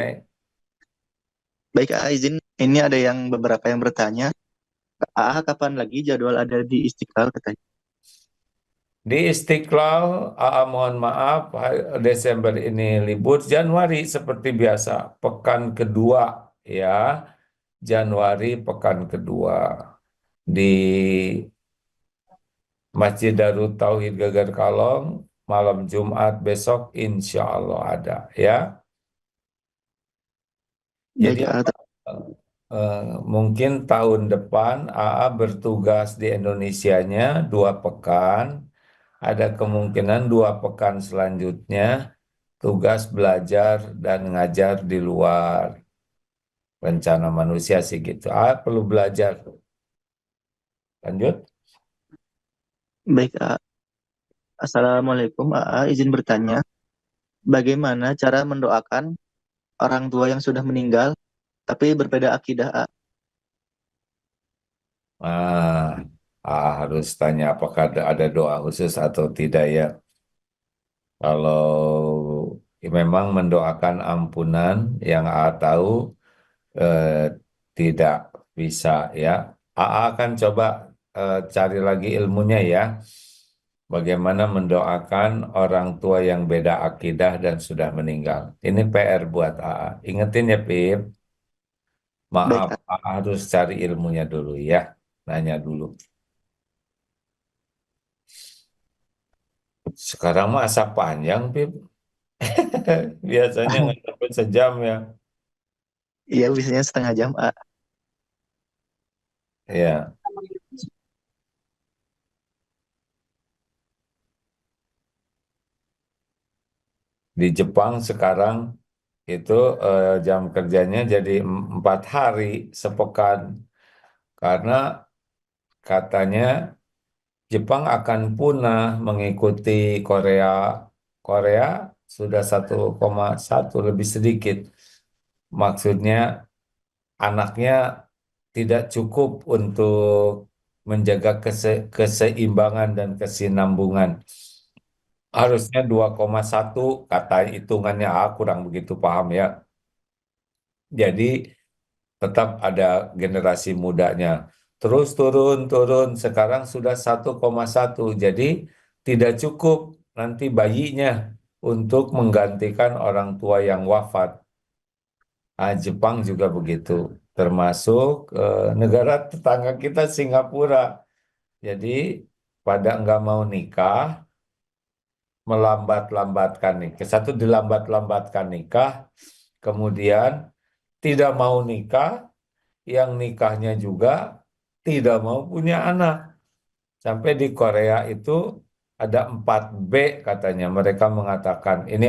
Baik, Kak, izin. Ini ada yang beberapa yang bertanya, kapan lagi jadwal ada di Istiqlal katanya? Di Istiqlal, mohon maaf, Desember ini libur. Januari seperti biasa. Pekan kedua ya. Januari pekan kedua. Di Masjid Darut Tauhid Geger Kalong, malam Jumat besok insya Allah ada ya. Baik, Jadi Kak. eh, mungkin tahun depan AA bertugas di Indonesianya 2 pekan. Ada kemungkinan 2 pekan selanjutnya tugas belajar dan ngajar di luar. Rencana manusia sih gitu. Perlu belajar. Lanjut. Baik, Kak. Assalamualaikum, izin bertanya, bagaimana cara mendoakan orang tua yang sudah meninggal tapi berbeda akidah, A? Ah, harus tanya apakah ada doa khusus atau tidak ya. Kalau memang mendoakan ampunan yang AA tahu eh, tidak bisa ya. AA akan coba cari lagi ilmunya ya. Bagaimana mendoakan orang tua yang beda akidah dan sudah meninggal. Ini PR buat AA. Ingetin ya, Pip. Baik, Maaf, AA harus cari ilmunya dulu ya. Nanya dulu. Sekarang mah asa panjang, Pip. Biasanya nggak sampai sejam ya. iya biasanya setengah jam, A. Ya, di Jepang sekarang itu jam kerjanya jadi 4 hari sepekan karena katanya Jepang akan punah mengikuti Korea. Korea sudah 1,1 lebih sedikit. Maksudnya anaknya tidak cukup untuk menjaga keseimbangan dan kesinambungan. Harusnya 2,1 kata hitungannya, kurang begitu paham ya. Jadi tetap ada generasi mudanya. Terus turun, turun. Sekarang sudah 1,1. Jadi tidak cukup nanti bayinya untuk menggantikan orang tua yang wafat. Jepang juga begitu. Termasuk negara tetangga kita Singapura. Jadi pada nggak mau nikah, melambat-lambatkan nikah. Satu dilambat-lambatkan nikah, kemudian tidak mau nikah, yang nikahnya juga tidak mau punya anak. Sampai di Korea itu ada 4B katanya. Mereka mengatakan, ini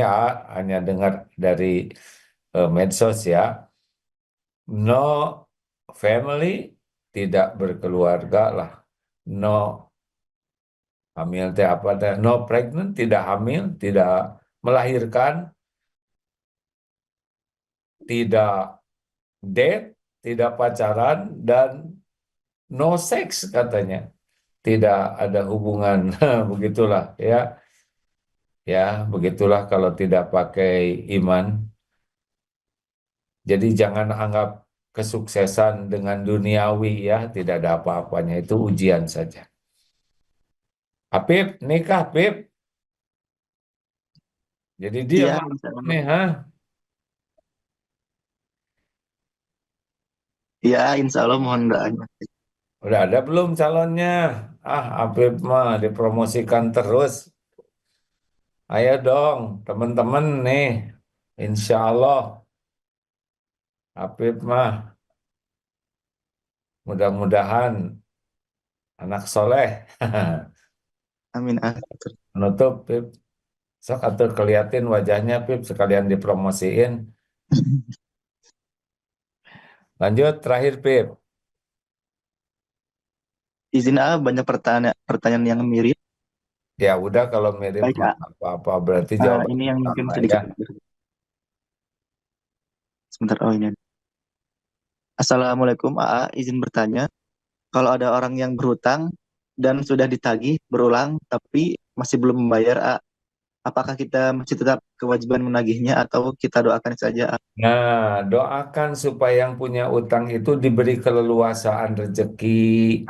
hanya dengar dari medsos ya, no family, tidak berkeluarga lah. No hamil, teh apa teh? No pregnant, tidak hamil, tidak melahirkan, tidak date, tidak pacaran, dan no sex katanya. Tidak ada hubungan. Begitulah ya. Ya, begitulah kalau tidak pakai iman. Jadi jangan anggap kesuksesan dengan duniawi ya, tidak ada apa-apanya. Itu ujian saja. Apip, nikah, Pip. Jadi dia Iya, mah insya Allah. nih, ha? Iya, insya Allah mohon doanya. Udah ada belum calonnya? Apip mah dipromosikan terus. Ayo dong, teman-teman nih. Insya Allah, Apip mah mudah-mudahan anak soleh. Amin. Ah. Menutup, Pip. Sok atuh keliatin wajahnya, Pip, sekalian dipromosiin. Lanjut, terakhir, Pip. Izin A, banyak pertanyaan pertanyaan yang mirip. Ya udah kalau mirip Baik, mah A. apa-apa berarti Ini jawabannya yang mungkin sama ya. sedikit. Sebentar, oh ini. Assalamualaikum, AA. Izin bertanya, kalau ada orang yang berhutang dan sudah ditagih berulang tapi masih belum membayar, A, apakah kita masih tetap kewajiban menagihnya atau kita doakan saja, A? Nah, doakan supaya yang punya utang itu diberi keleluasaan rezeki,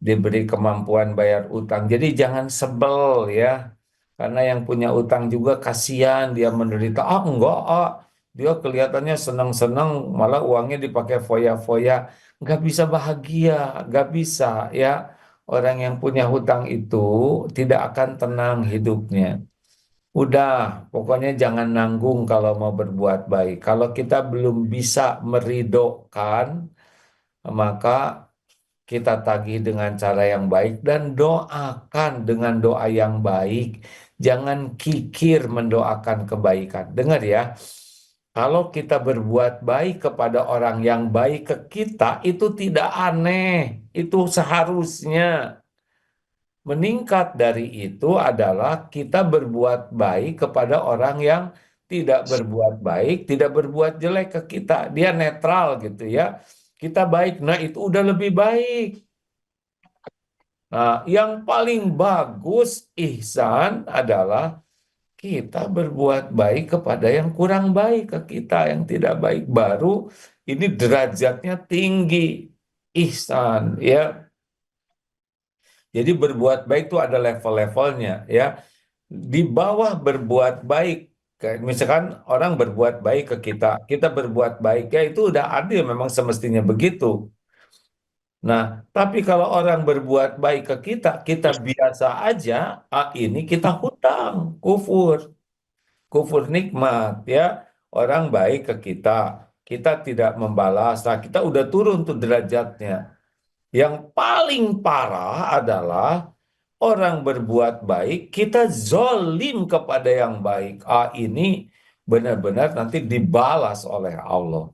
diberi kemampuan bayar utang. Jadi jangan sebel ya, karena yang punya utang juga kasihan dia menderita. Enggak, dia kelihatannya senang-senang, malah uangnya dipakai foya-foya. Nggak bisa bahagia, nggak bisa ya. Orang yang punya hutang itu tidak akan tenang hidupnya. Udah, pokoknya jangan nanggung kalau mau berbuat baik. Kalau kita belum bisa meridokan, maka kita tagih dengan cara yang baik dan doakan dengan doa yang baik. Jangan kikir mendoakan kebaikan. Dengar ya, kalau kita berbuat baik kepada orang yang baik ke kita, itu tidak aneh. Itu seharusnya. Meningkat dari itu adalah kita berbuat baik kepada orang yang tidak berbuat baik, tidak berbuat jelek ke kita. Dia netral gitu ya. Kita baik, nah itu udah lebih baik. Nah, yang paling bagus ihsan adalah kita berbuat baik kepada yang kurang baik ke kita, yang tidak baik. Baru ini derajatnya tinggi, ihsan, ya. Jadi berbuat baik itu ada level-levelnya, ya. Di bawah berbuat baik, kayak misalkan orang berbuat baik ke kita, kita berbuat baik, ya itu udah adil, memang semestinya begitu. Nah, tapi kalau orang berbuat baik ke kita, kita biasa aja, ini kita hutang, kufur. Kufur nikmat, ya. Orang baik ke kita, kita tidak membalas, nah kita udah turun tuh derajatnya. Yang paling parah adalah orang berbuat baik, kita zolim kepada yang baik. Ini benar-benar nanti dibalas oleh Allah.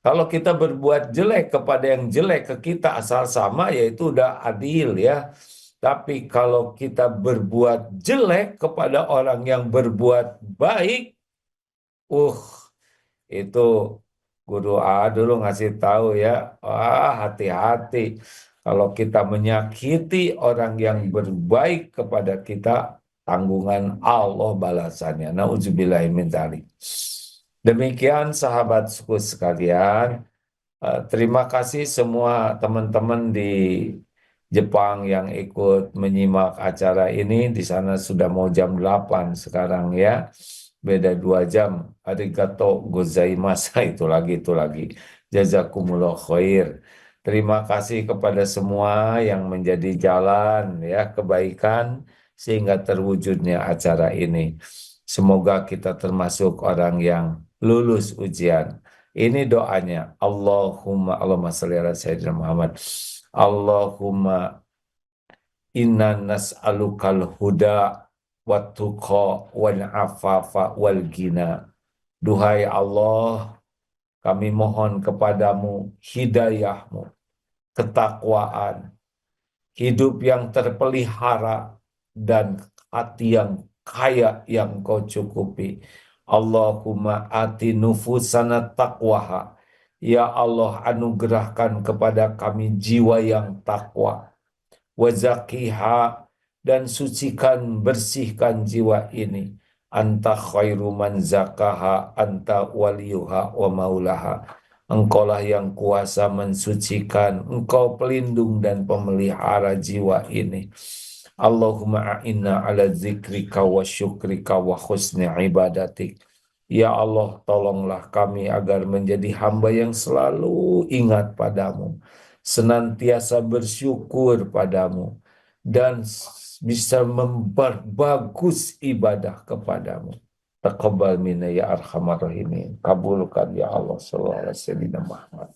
Kalau kita berbuat jelek kepada yang jelek ke kita asal sama, yaitu udah adil, ya. Tapi kalau kita berbuat jelek kepada orang yang berbuat baik, uh, itu guru A dulu ngasih tahu, ya, hati-hati. Kalau kita menyakiti orang yang berbaik kepada kita, tanggungan Allah balasannya. Nauzubillahi min dzalik. Demikian sahabatku sekalian. Terima kasih semua teman-teman di Jepang yang ikut menyimak acara ini. Di sana sudah mau jam 8 sekarang, ya. Beda 2 jam. Arigato gozaimasu. Itu lagi, itu lagi. Jazakumullah khair. Terima kasih kepada semua yang menjadi jalan, ya, kebaikan sehingga terwujudnya acara ini. Semoga kita termasuk orang yang lulus ujian. Ini doanya. Allahumma sholli ala Sayyidina Muhammad. Allahumma inna nas'alukal huda wa tuqa wal afafa wal gina. Duhai Allah, kami mohon kepadamu hidayahmu, ketakwaan, hidup yang terpelihara, dan hati yang kaya yang kau cukupi. Allahumma ati nufusana taqwaha. Ya Allah, anugerahkan kepada kami jiwa yang takwa. Wazakiha, dan sucikan, bersihkan jiwa ini. Anta khairu man zakaha, anta waliyuha wa maulaha. Engkaulah yang kuasa mensucikan, engkau pelindung dan pemelihara jiwa ini. Allahumma a'inna ala zikrika wa syukrika wa husni ibadatik. Ya Allah, tolonglah kami agar menjadi hamba yang selalu ingat padamu, senantiasa bersyukur padamu, dan bisa memperbagus ibadah kepadamu. Taqabbal minna ya arhamar rahimin. Kabulkan ya Allah sallallahu alaihi wasallam Muhammad.